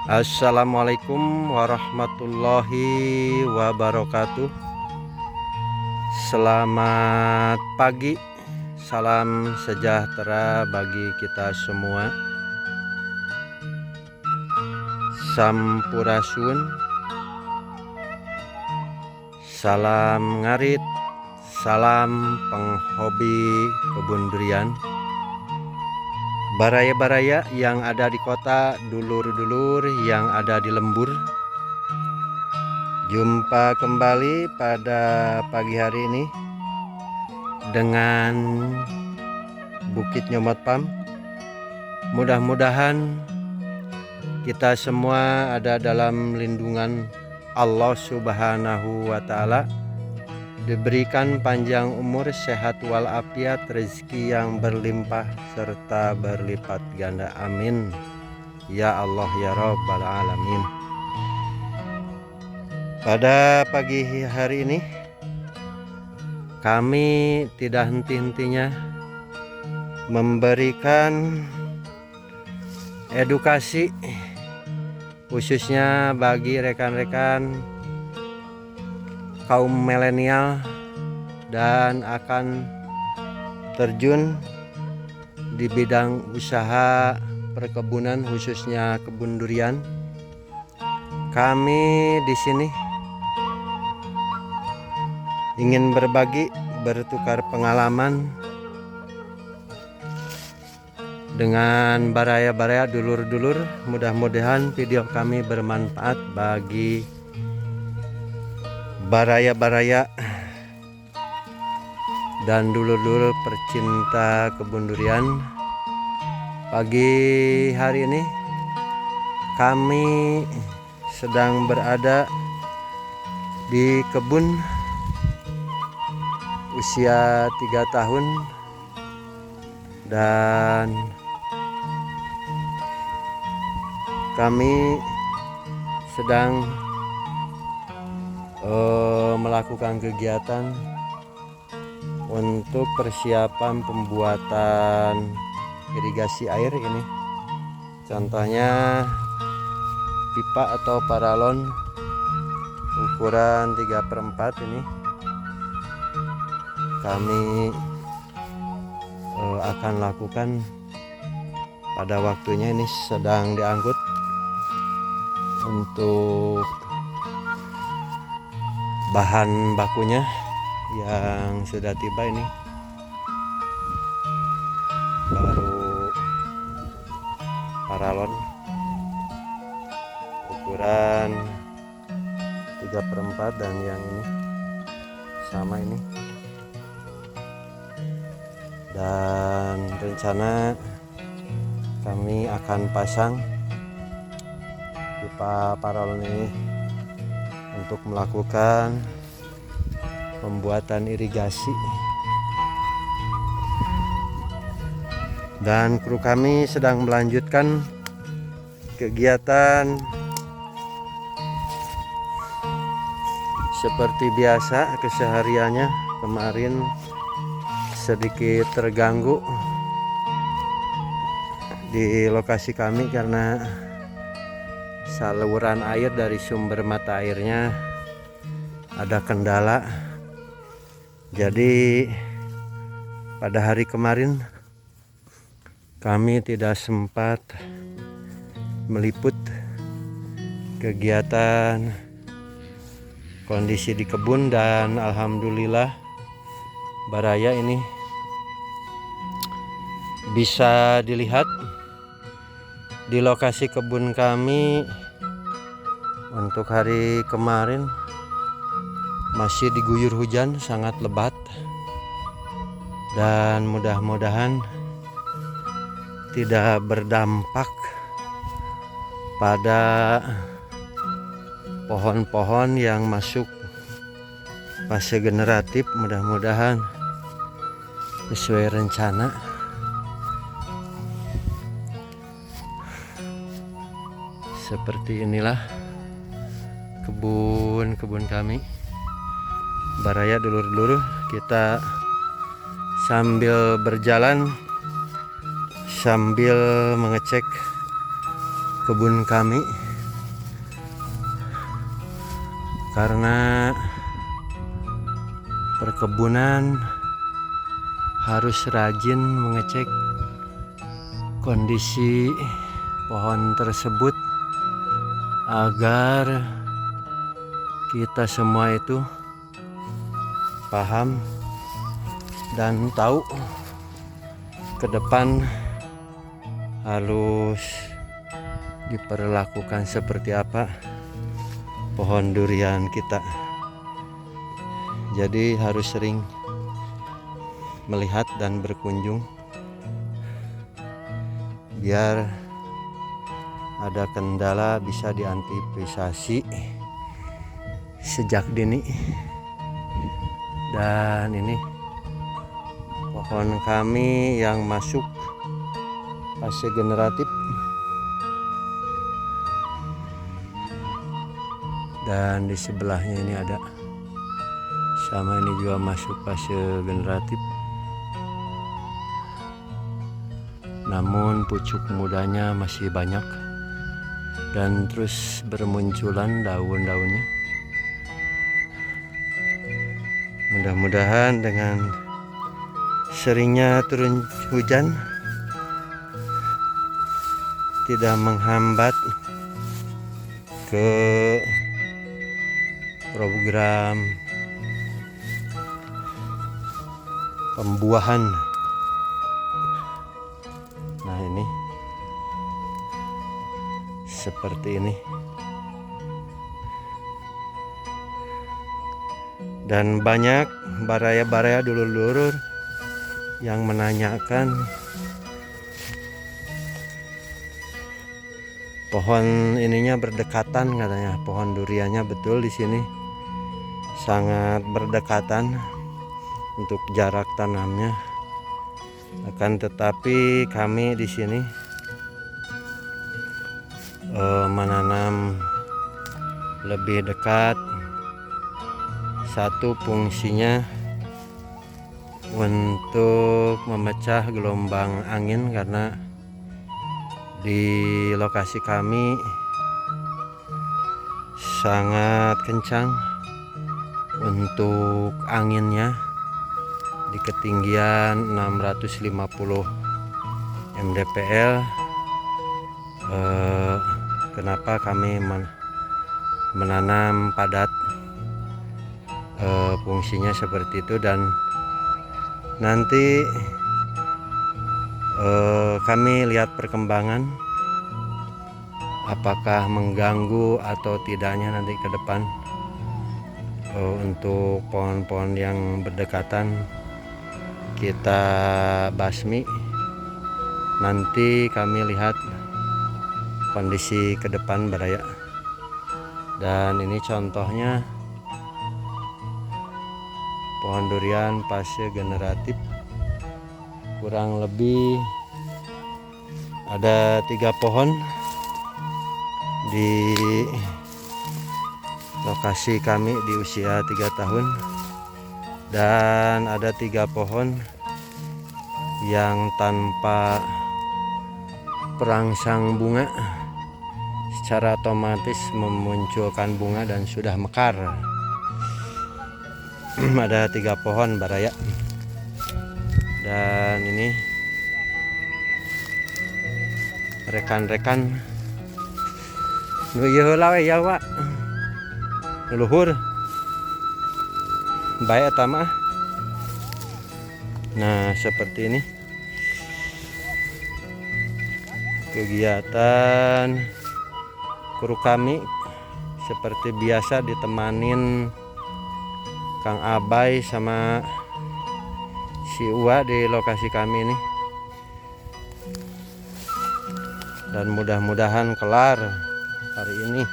Assalamualaikum warahmatullahi wabarakatuh. Selamat pagi, salam sejahtera bagi kita semua. Sampurasun, salam ngarit, salam penghobi kebun durian. Baraya-baraya yang ada di kota, dulur-dulur yang ada di lembur. Jumpa kembali pada pagi hari ini dengan Bukit Nyomot Pam. Mudah-mudahan kita semua ada dalam lindungan Allah Subhanahu wa Ta'ala, diberikan panjang umur, sehat walafiat, rezeki yang berlimpah serta berlipat ganda. Amin ya Allah ya Rabbal alamin. Pada pagi hari ini kami tidak henti-hentinya memberikan edukasi khususnya bagi rekan-rekan kaum milenial dan akan terjun di bidang usaha perkebunan khususnya kebun durian. Kami di sini ingin berbagi, bertukar pengalaman dengan baraya-baraya dulur-dulur. Mudah-mudahan video kami bermanfaat bagi baraya-baraya dan dulur-dulur percinta kebun durian. Pagi hari ini kami sedang berada di kebun usia 3 tahun dan kami sedang melakukan kegiatan untuk persiapan pembuatan irigasi air ini. Contohnya pipa atau paralon ukuran 3/4 ini kami akan lakukan pada waktunya. Ini sedang diangkut untuk bahan bakunya yang sudah tiba. Ini baru paralon ukuran 3/4 dan yang ini sama ini. Dan rencana kami akan pasang pipa paralon ini untuk melakukan pembuatan irigasi. Dan kru kami sedang melanjutkan kegiatan seperti biasa kesehariannya. Kemarin sedikit terganggu di lokasi kami karena saluran air dari sumber mata airnya ada kendala. Jadi pada hari kemarin kami tidak sempat meliput kegiatan kondisi di kebun, dan alhamdulillah baraya ini bisa dilihat di lokasi kebun kami. Untuk hari kemarin masih diguyur hujan sangat lebat, dan mudah-mudahan tidak berdampak pada pohon-pohon yang masuk fase generatif. Mudah-mudahan sesuai rencana. Seperti inilah kebun kami. Baraya dulur-dulur, kita sambil berjalan sambil mengecek kebun kami karena perkebunan harus rajin mengecek kondisi pohon tersebut agar kita semua itu paham dan tahu ke depan harus diperlakukan seperti apa pohon durian kita. Jadi harus sering melihat dan berkunjung biar ada kendala bisa diantisipasi sejak dini. Dan ini pohon kami yang masuk fase generatif, dan di sebelahnya ini ada sama, ini juga masuk fase generatif, namun pucuk mudanya masih banyak dan terus bermunculan daun-daunnya. Mudah-mudahan dengan seringnya turun hujan tidak menghambat ke program pembuahan. Nah, ini seperti ini. Dan banyak baraya-baraya dulur-dulur yang menanyakan pohon ininya berdekatan, katanya pohon duriannya. Betul, di sini sangat berdekatan untuk jarak tanamnya. Akan tetapi kami di sini menanam lebih dekat. Satu, fungsinya untuk memecah gelombang angin, karena di lokasi kami sangat kencang untuk anginnya di ketinggian 650 mdpl. Kenapa kami menanam padat? Fungsinya seperti itu, dan nanti kami lihat perkembangan apakah mengganggu atau tidaknya nanti ke depan. Untuk pohon-pohon yang berdekatan kita basmi, nanti kami lihat kondisi ke depan baraya. Dan ini contohnya pohon durian fase generatif, kurang lebih ada 3 pohon di lokasi kami di usia 3 tahun, dan ada 3 pohon yang tanpa perangsang bunga, secara otomatis memunculkan bunga dan sudah mekar. Ada 3 pohon baraya. Dan ini rekan-rekan nu ieu heula we ya, Pak. Luhur bae eta mah. Nah, seperti ini kegiatan kru kami, seperti biasa ditemanin Kang Abai sama si Uwa di lokasi kami ini. Dan mudah-mudahan kelar hari ini.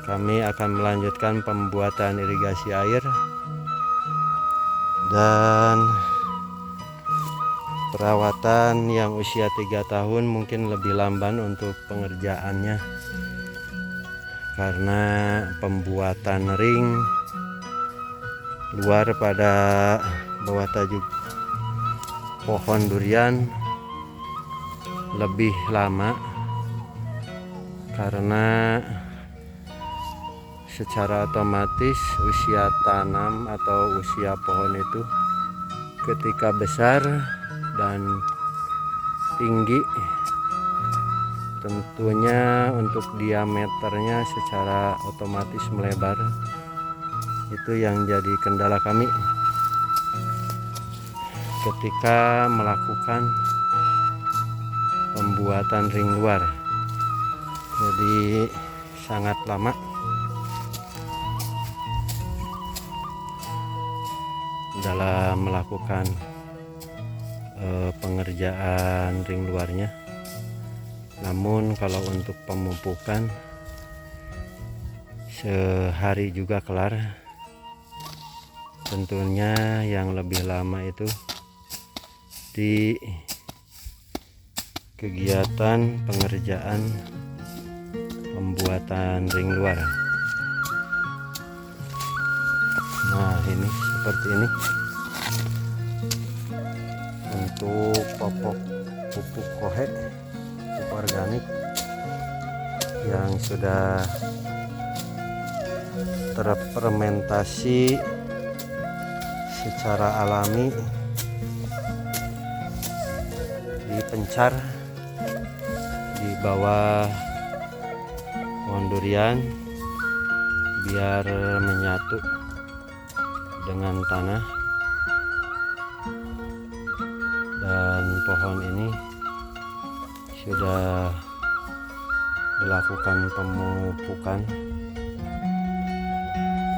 Kami akan melanjutkan pembuatan irigasi air dan perawatan yang usia 3 tahun mungkin lebih lamban untuk pengerjaannya, karena pembuatan ring luar pada bawah tajuk pohon durian lebih lama, karena secara otomatis usia tanam atau usia pohon itu ketika besar dan tinggi, tentunya untuk diameternya secara otomatis melebar. Itu yang jadi kendala kami ketika melakukan pembuatan ring luar. Jadi sangat lama dalam melakukan pengerjaan ring luarnya. Namun kalau untuk pemupukan sehari juga kelar. Tentunya yang lebih lama itu di kegiatan pengerjaan pembuatan ring luar. Nah, ini seperti ini untuk pupuk kohe, pupuk organik yang sudah terfermentasi secara alami, dipencar di bawah pohon durian biar menyatu dengan tanah, dan pohon ini sudah dilakukan pemupukan.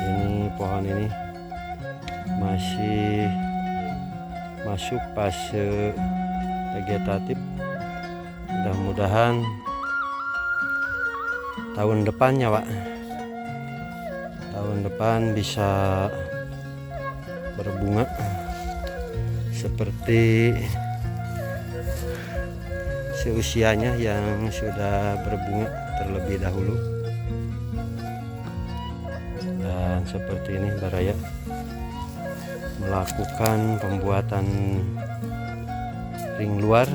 Ini pohon ini masih masuk fase vegetatif. Mudah-mudahan tahun depannya, Pak, tahun depan bisa berbunga seperti seusianya yang sudah berbunga terlebih dahulu. Dan seperti ini Baraya melakukan pembuatan ring luar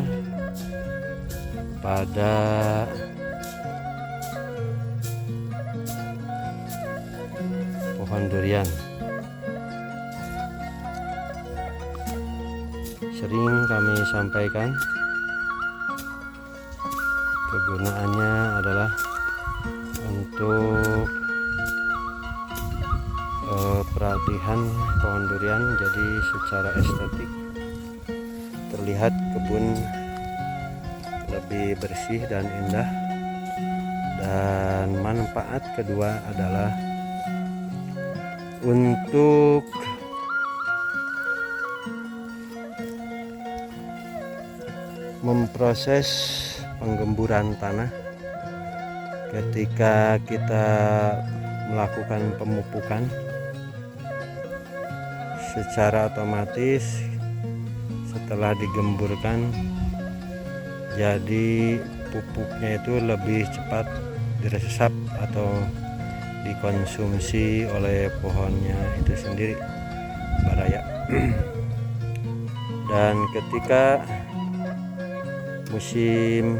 pada pohon durian. Sering kami sampaikan kegunaannya adalah untuk perhatian pohon durian, jadi secara estetik terlihat kebun lebih bersih dan indah. Dan manfaat kedua adalah untuk memproses penggemburan tanah ketika kita melakukan pemupukan. Secara otomatis setelah digemburkan, jadi pupuknya itu lebih cepat diresap atau dikonsumsi oleh pohonnya itu sendiri, Baraya. Dan ketika musim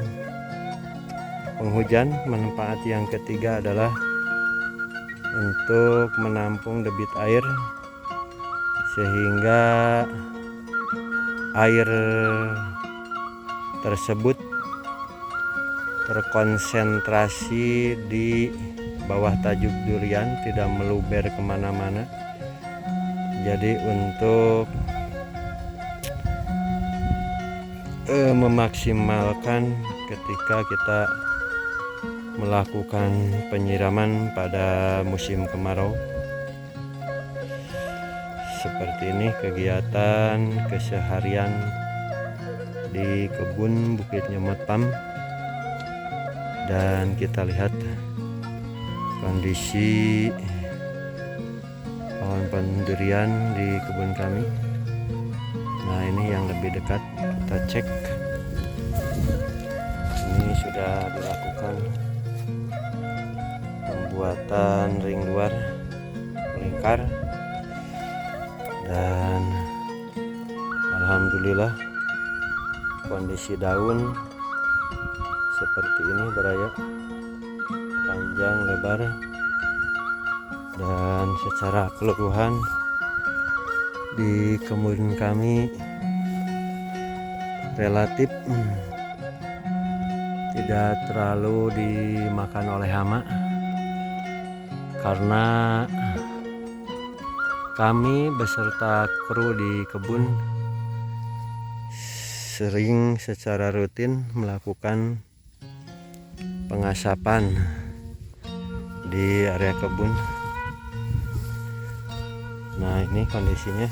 penghujan, manfaat yang ketiga adalah untuk menampung debit air, sehingga air tersebut terkonsentrasi di bawah tajuk durian, tidak meluber kemana-mana. Jadi untuk memaksimalkan ketika kita melakukan penyiraman pada musim kemarau. Seperti ini kegiatan keseharian di kebun Bukit Nyemot Pam. Dan kita lihat kondisi pohon-pohon durian di kebun kami. Nah, ini yang lebih dekat kita cek. Ini sudah dilakukan pembuatan ring luar melingkar, dan alhamdulillah kondisi daun seperti ini Baraya, panjang lebar Dan secara keseluruhan di kebun kami relatif tidak terlalu dimakan oleh hama, karena kami beserta kru di kebun sering secara rutin melakukan pengasapan di area kebun. Nah, ini kondisinya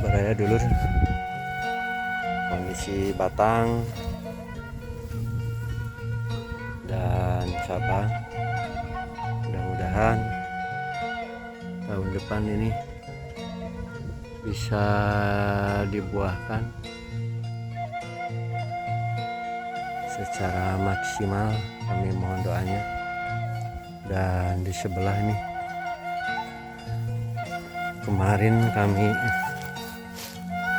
baraya dulur, kondisi batang dan cabang. Mudah-mudahan tahun depan ini bisa dibuahkan secara maksimal, kami mohon doanya. Dan di sebelah ini kemarin kami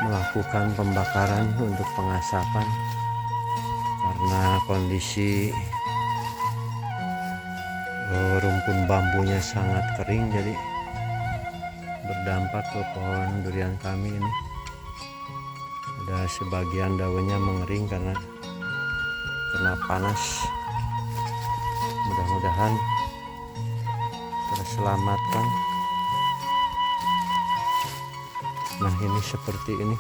melakukan pembakaran untuk pengasapan karena kondisi rumpun bambunya sangat kering, jadi berdampak ke pohon durian kami ini. Ada sebagian daunnya mengering karena kena panas. Mudah-mudahan terselamatkan. Nah, ini seperti ini.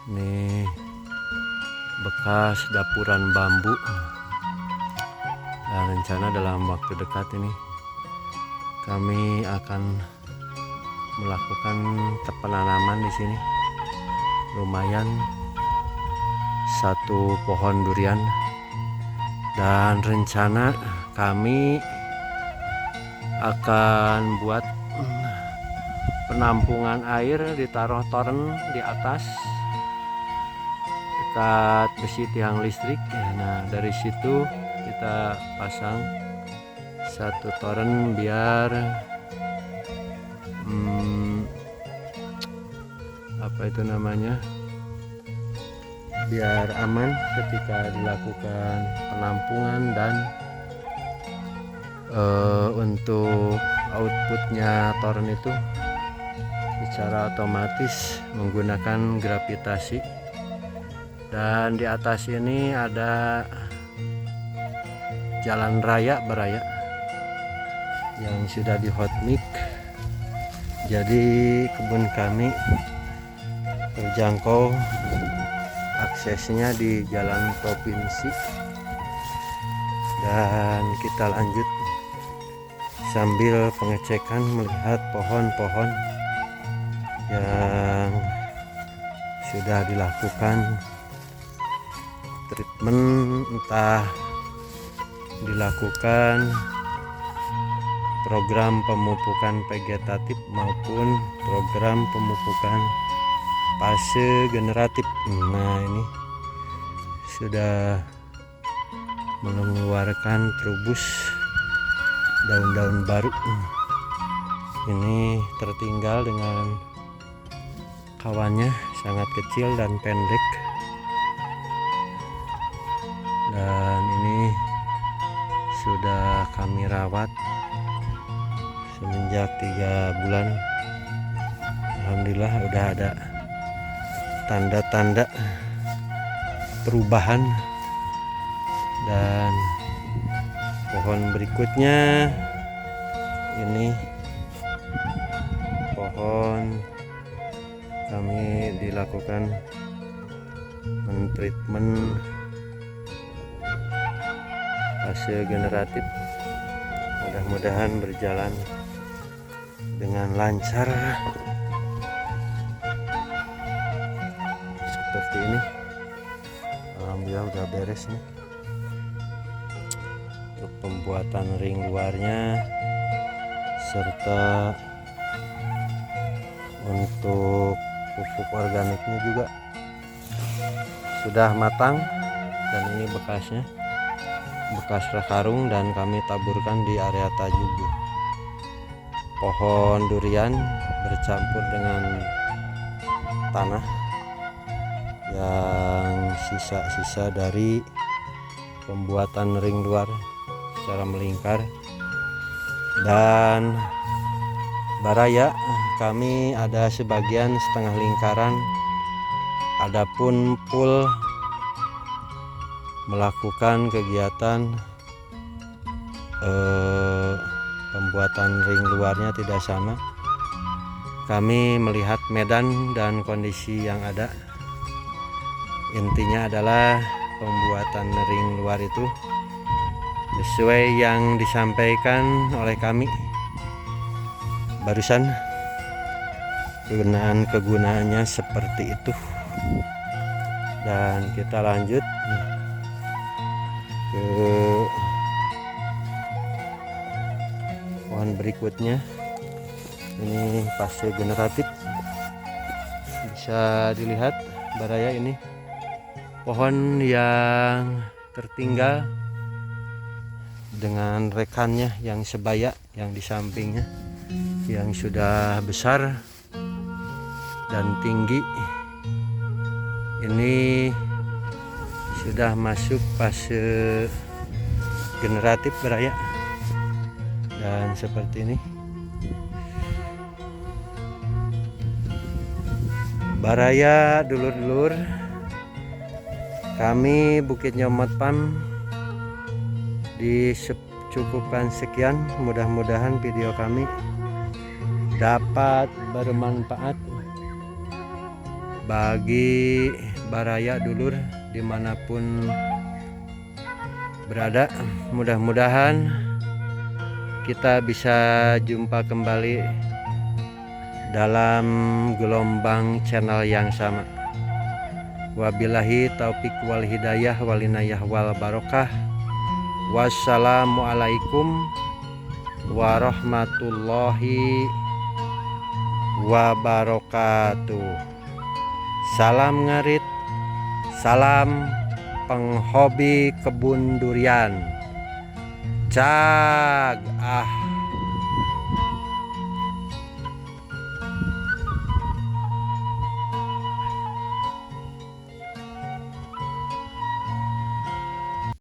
Ini bekas dapuran bambu. Dan rencana dalam waktu dekat ini kami akan melakukan penanaman di sini. Lumayan satu pohon durian, dan rencana kami akan buat penampungan air, ditaruh toren di atas dekat besi tiang listrik. Nah, dari situ kita pasang satu toren biar biar aman ketika dilakukan penampungan, dan untuk outputnya toren itu secara otomatis menggunakan gravitasi. Dan di atas ini ada jalan raya beraya yang sudah di hot mix, jadi kebun kami terjangkau aksesnya di jalan provinsi. Dan kita lanjut sambil pengecekan melihat pohon-pohon yang sudah dilakukan treatment, entah dilakukan program pemupukan vegetatif maupun program pemupukan fase generatif. Nah, ini sudah mengeluarkan trubus daun-daun baru. Ini tertinggal dengan kawannya, sangat kecil dan pendek. Dan ini sudah kami rawat semenjak 3 bulan. Alhamdulillah udah ada tanda-tanda perubahan. Dan pohon berikutnya ini pohon kami dilakukan mentreatment fase generatif. Mudah-mudahan berjalan dengan lancar seperti ini. Alhamdulillah udah beres nih untuk pembuatan ring luarnya, serta untuk pupuk organiknya juga sudah matang. Dan ini bekasnya, bekas karung, dan kami taburkan di area tajub. Pohon durian bercampur dengan tanah yang sisa-sisa dari pembuatan ring luar secara melingkar. Dan baraya kami ada sebagian setengah lingkaran, adapun full melakukan kegiatan pembuatan ring luarnya tidak sama. Kami melihat medan dan kondisi yang ada. Intinya adalah pembuatan ring luar itu sesuai yang disampaikan oleh kami barusan, kegunaannya seperti itu. Dan kita lanjut ke pohon berikutnya. Ini fase generatif, bisa dilihat baraya ini pohon yang tertinggal dengan rekannya yang sebaya yang di sampingnya yang sudah besar dan tinggi. Ini sudah masuk fase generatif baraya, dan seperti ini baraya dulur-dulur kami Bukit Nyomot Pam. Dicukupkan sekian, mudah-mudahan video kami dapat bermanfaat bagi baraya dulur dimanapun berada. Mudah-mudahan kita bisa jumpa kembali dalam gelombang channel yang sama. Wabillahi taufik wal hidayah wal inayah wal barokah. Wassalamualaikum warahmatullahi wabarakatuh. Salam ngarit, salam penghobi kebun durian. Cag ah.